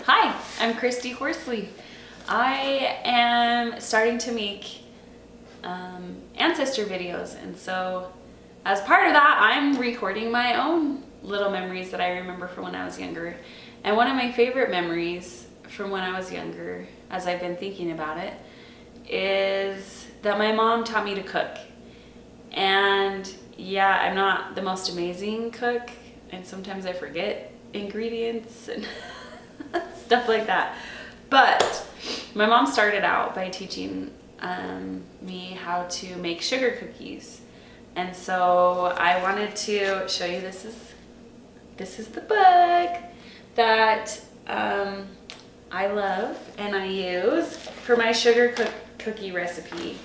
Hi, I'm Christy Horsley. I am starting to make Ancestor videos, and so as part of that, I'm recording my own little memories that I remember from when I was younger. And one of my favorite memories from when I was younger, as I've been thinking about it, is that my mom taught me to cook. And yeah, I'm not the most amazing cook, and sometimes I forget ingredients and stuff like that. But my mom started out by teaching me how to make sugar cookies. And so I wanted to show you, this is the book that I love and I use for my sugar cookie recipe.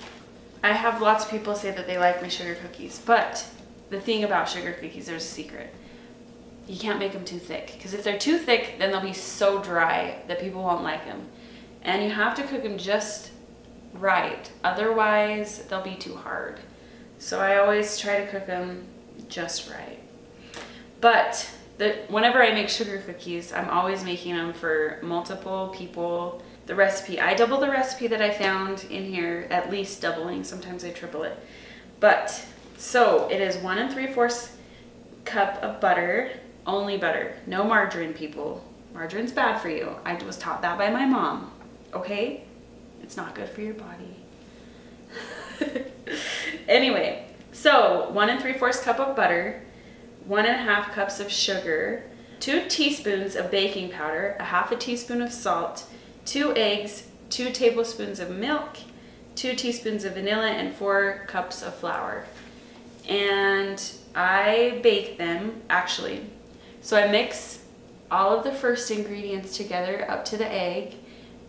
I have lots of people say that they like my sugar cookies, but the thing about sugar cookies, there's a secret. You can't make them too thick, because if they're too thick, then they'll be so dry that people won't like them. And you have to cook them just right, otherwise they'll be too hard. So I always try to cook them just right. But whenever I make sugar cookies, I'm always making them for multiple people. The recipe, I double the recipe that I found in here, at least doubling, sometimes I triple it. But, so it is 1 3/4 cup of butter, only butter, no margarine, people. Margarine's bad for you. I was taught that by my mom, okay? It's not good for your body. Anyway, so 1 3/4 cup of butter, 1 1/2 cups of sugar, 2 teaspoons of baking powder, 1/2 teaspoon of salt, 2 eggs, 2 tablespoons of milk, 2 teaspoons of vanilla, and 4 cups of flour. And I bake them, actually. So I mix all of the first ingredients together up to the egg,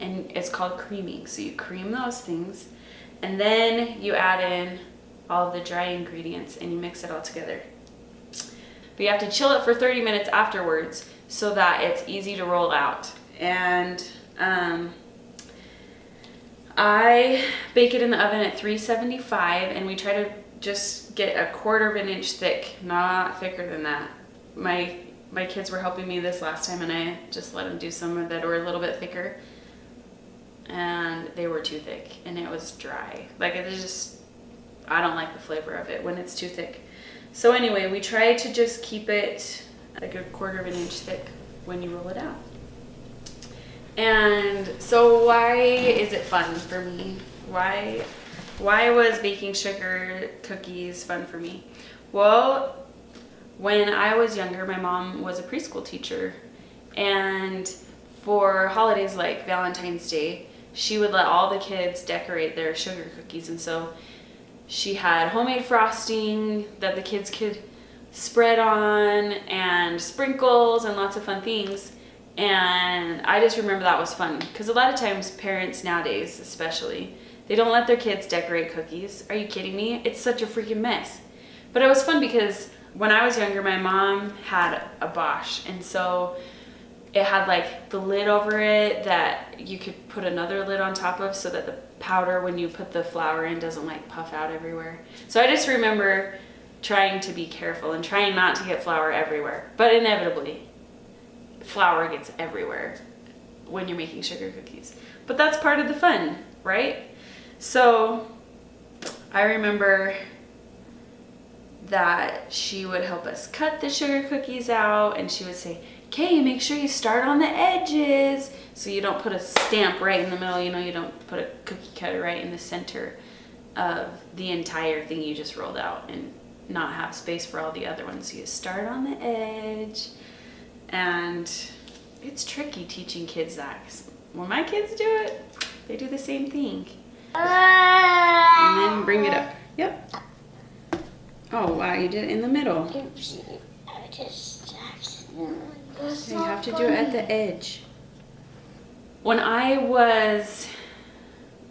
and it's called creaming. So you cream those things, and then you add in all of the dry ingredients and you mix it all together. But you have to chill it for 30 minutes afterwards so that it's easy to roll out. And I bake it in the oven at 375, and we try to just get 1/4 inch thick, not thicker than that. My kids were helping me this last time, and I just let them do some that were a little bit thicker, and they were too thick and it was dry. Like, it is just, I don't like the flavor of it when it's too thick. So anyway, we try to just keep it like 1/4 inch thick when you roll it out. And so why is it fun for me? Why was baking sugar cookies fun for me? Well, when I was younger, my mom was a preschool teacher, and for holidays like Valentine's Day, she would let all the kids decorate their sugar cookies. And so she had homemade frosting that the kids could spread on, and sprinkles, and lots of fun things. And I just remember that was fun, because a lot of times parents nowadays, especially, they don't let their kids decorate cookies. Are you kidding me? It's such a freaking mess. But it was fun because when I was younger, my mom had a Bosch, and so it had like the lid over it that you could put another lid on top of, so that the powder, when you put the flour in, doesn't like puff out everywhere. So I just remember trying to be careful and trying not to get flour everywhere. But inevitably, flour gets everywhere when you're making sugar cookies. But that's part of the fun, right? So I remember that she would help us cut the sugar cookies out, and she would say, okay, make sure you start on the edges so you don't put a stamp right in the middle, you don't put a cookie cutter right in the center of the entire thing you just rolled out and not have space for all the other ones. So you start on the edge. And it's tricky teaching kids that, 'cause when my kids do it, they do the same thing. And then bring it up. Yep. Oh wow, you did it in the middle. So you have to do it at the edge. When it was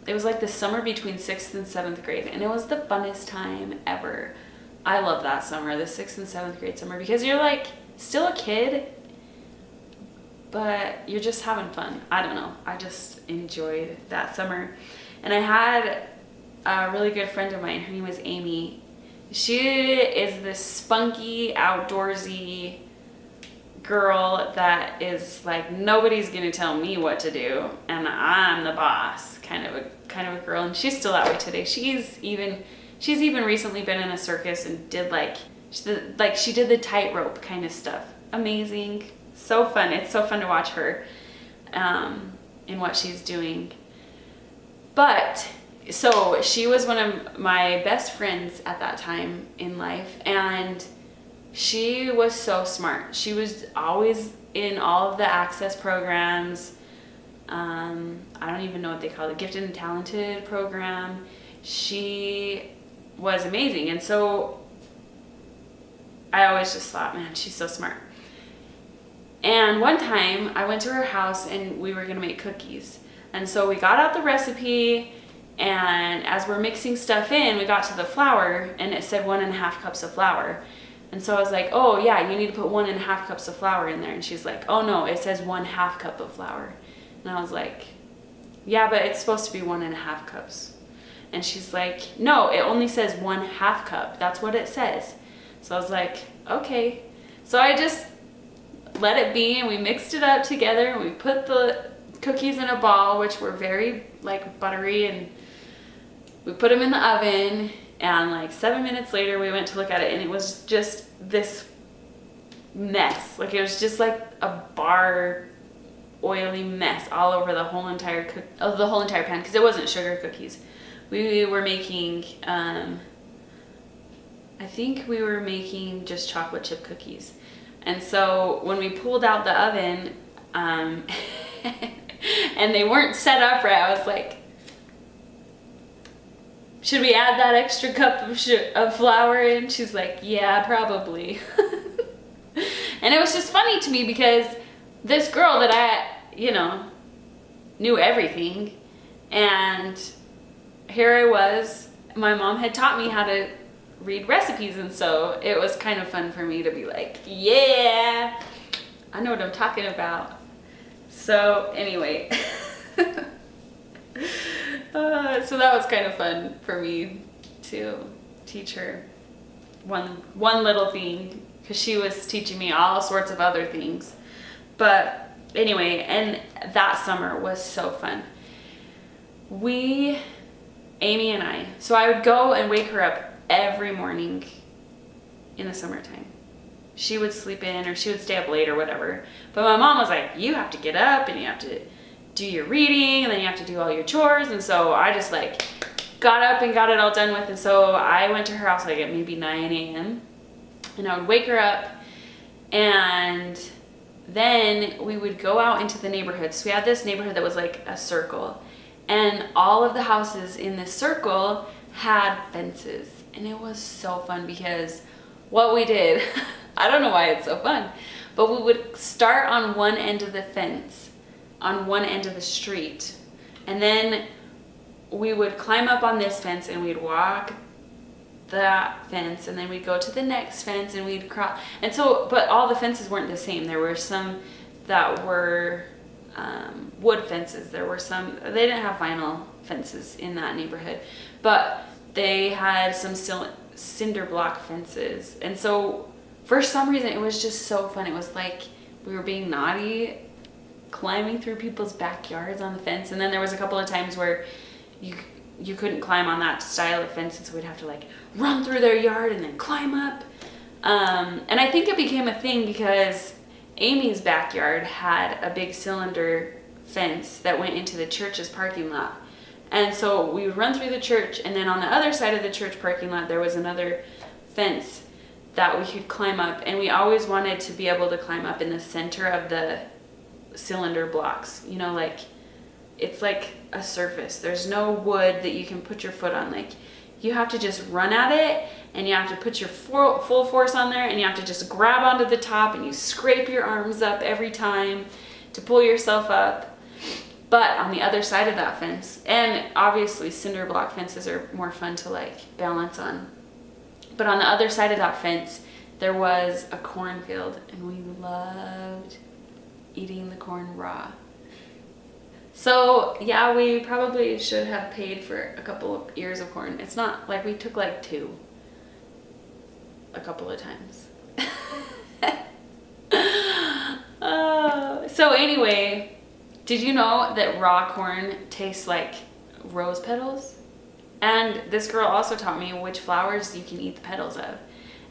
like the summer between 6th and 7th grade, and it was the funnest time ever. I love that summer, the 6th and 7th grade summer, because you're like still a kid, but you're just having fun. I don't know. I just enjoyed that summer. And I had a really good friend of mine. Her name was Amy. She is this spunky, outdoorsy girl that is like, nobody's gonna tell me what to do and I'm the boss kind of a girl. And she's still that way today. She's even recently been in a circus and did she did the tightrope kind of stuff. Amazing. So fun. It's so fun to watch her in what she's doing. But so she was one of my best friends at that time in life, and she was so smart. She was always in all of the Access programs. I don't even know what they call it, Gifted and Talented program. She was amazing. And so I always just thought, man, she's so smart. And one time I went to her house and we were gonna make cookies. And so we got out the recipe, and as we're mixing stuff in, we got to the flour and it said 1.5 cups of flour. And so I was like, oh yeah, you need to put 1.5 cups of flour in there. And she's like, oh no, it says 1/2 cup of flour. And I was like, yeah, but it's supposed to be 1.5 cups. And she's like, no, it only says 1/2 cup. That's what it says. So I was like, okay. So I just let it be, and we mixed it up together, and we put the cookies in a ball, which were very like buttery, and we put them in the oven. And like 7 minutes later we went to look at it, and it was just this mess. Like it was just like a bar oily mess all over the whole entire pan, because it wasn't sugar cookies. We were making I think we were making just chocolate chip cookies. And so when we pulled out the oven and they weren't set up right, I was like, should we add that extra cup of flour in? She's like, yeah, probably. And it was just funny to me because this girl that I, knew everything, and here I was, my mom had taught me how to read recipes, and so it was kind of fun for me to be like, yeah, I know what I'm talking about. So anyway, so that was kind of fun for me to teach her one little thing, because she was teaching me all sorts of other things. But anyway, and that summer was so fun. Amy and I, so I would go and wake her up every morning in the summertime. She would sleep in, or she would stay up late or whatever. But my mom was like, you have to get up and you have to do your reading, and then you have to do all your chores. And so I just like got up and got it all done with. And so I went to her house like at maybe 9 a.m. and I would wake her up, and then we would go out into the neighborhood. So we had this neighborhood that was like a circle, and all of the houses in this circle had fences. And it was so fun because what we did, I don't know why it's so fun, but we would start on one end of the fence, on one end of the street, and then we would climb up on this fence and we'd walk that fence, and then we'd go to the next fence and we'd cross. And so, but all the fences weren't the same. There were some that were wood fences. There were some, they didn't have vinyl fences in that neighborhood, but they had some cinder block fences. And so for some reason it was just so fun. It was like we were being naughty, climbing through people's backyards on the fence. And then there was a couple of times where you couldn't climb on that style of fence, and so we'd have to like run through their yard and then climb up. And I think it became a thing because Amy's backyard had a big cylinder fence that went into the church's parking lot. And so we would run through the church, and then on the other side of the church parking lot there was another fence that we could climb up, and we always wanted to be able to climb up in the center of the cylinder blocks. Like it's like a surface. There's no wood that you can put your foot on. Like you have to just run at it, and you have to put your full force on there, and you have to just grab onto the top, and you scrape your arms up every time to pull yourself up. But on the other side of that fence, and obviously cinder block fences are more fun to like balance on, but on the other side of that fence there was a cornfield, and we loved eating the corn raw. So yeah, we probably should have paid for a couple of ears of corn. It's not like we took like 2 a couple of times. anyway, did you know that raw corn tastes like rose petals? And this girl also taught me which flowers you can eat the petals of.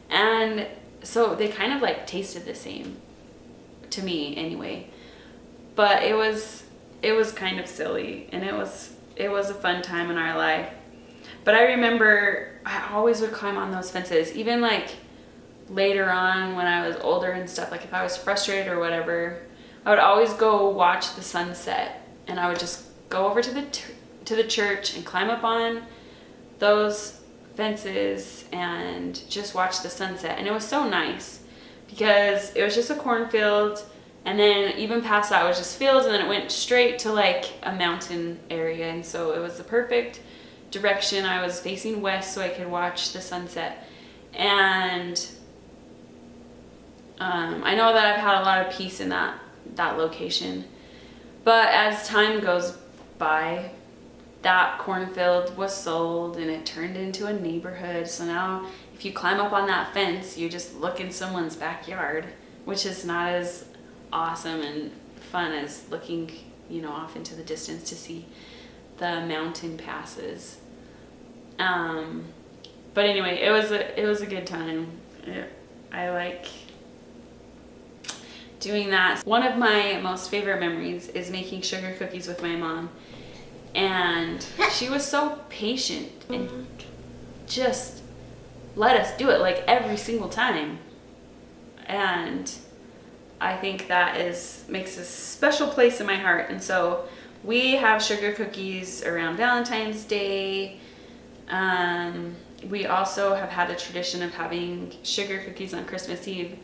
And so they kind of like tasted the same to me anyway. But it was kind of silly, and it was a fun time in our life. But I remember I always would climb on those fences, even like later on when I was older and stuff. Like if I was frustrated or whatever, I would always go watch the sunset, and I would just go over to the church and climb up on those fences and just watch the sunset. And it was so nice because it was just a cornfield, and then even past that was just fields, and then it went straight to like a mountain area. And so it was the perfect direction. I was facing west so I could watch the sunset. And I know that I've had a lot of peace in that location. But as time goes by, that cornfield was sold and it turned into a neighborhood. So now if you climb up on that fence, you just look in someone's backyard, which is not as awesome and fun as looking, off into the distance to see the mountain passes. But anyway, it was a good time. I like doing that. One of my most favorite memories is making sugar cookies with my mom. And she was so patient and just let us do it like every single time. And I think that makes a special place in my heart. And so we have sugar cookies around Valentine's Day. We also have had a tradition of having sugar cookies on Christmas Eve,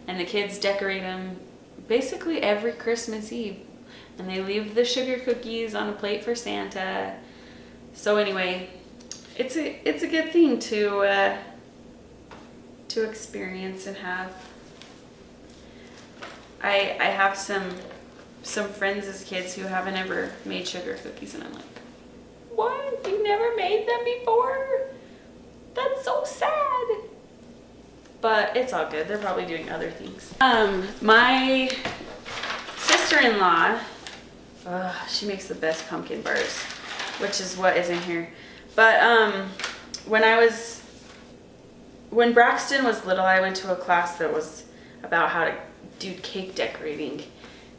and the kids decorate them basically every Christmas Eve. And they leave the sugar cookies on a plate for Santa. So anyway, it's a good thing to experience and have. I have some friends as kids who haven't ever made sugar cookies, and I'm like, what? You never made them before? That's so sad. But it's all good. They're probably doing other things. My sister-in-law, she makes the best pumpkin bars, which is what is in here. But when Braxton was little, I went to a class that was about how to do cake decorating,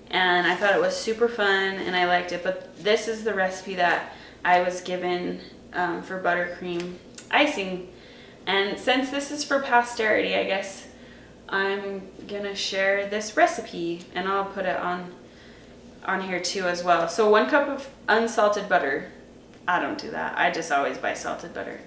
and I thought it was super fun and I liked it. But this is the recipe that I was given for buttercream icing, and since this is for posterity, I guess I'm gonna share this recipe, and I'll put it on here too as well. So 1 cup of unsalted butter. I don't do that. I just always buy salted butter.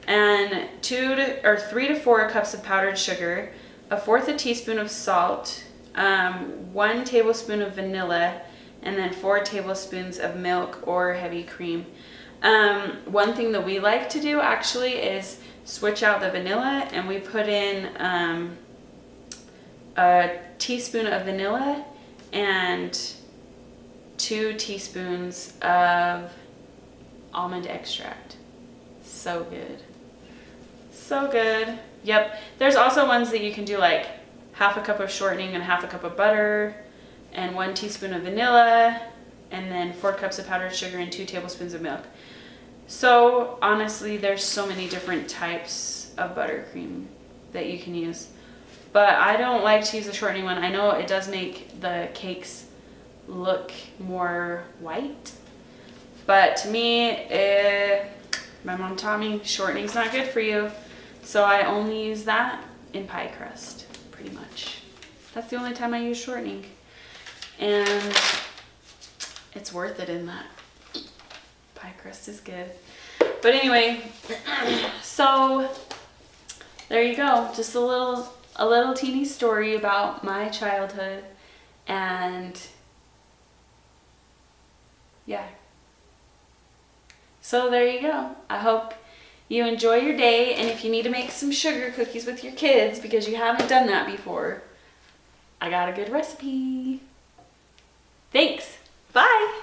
And 3 to 4 cups of powdered sugar, 1/4 teaspoon of salt, 1 tablespoon of vanilla, and then 4 tablespoons of milk or heavy cream. One thing that we like to do actually is switch out the vanilla, and we put in a teaspoon of vanilla and 2 teaspoons of almond extract. So good. So good. Yep. There's also ones that you can do like 1/2 cup of shortening and 1/2 cup of butter and 1 teaspoon of vanilla, and then 4 cups of powdered sugar and 2 tablespoons of milk. So honestly, there's so many different types of buttercream that you can use. But I don't like to use the shortening one. I know it does make the cakes look more white, but to me, my mom taught me shortening's not good for you. So I only use that in pie crust, pretty much. That's the only time I use shortening. And it's worth it in that. Pie crust is good. But anyway, so there you go. Just a little teeny story about my childhood. And yeah. So there you go. I hope you enjoy your day, and if you need to make some sugar cookies with your kids because you haven't done that before, I got a good recipe. Thanks. Bye.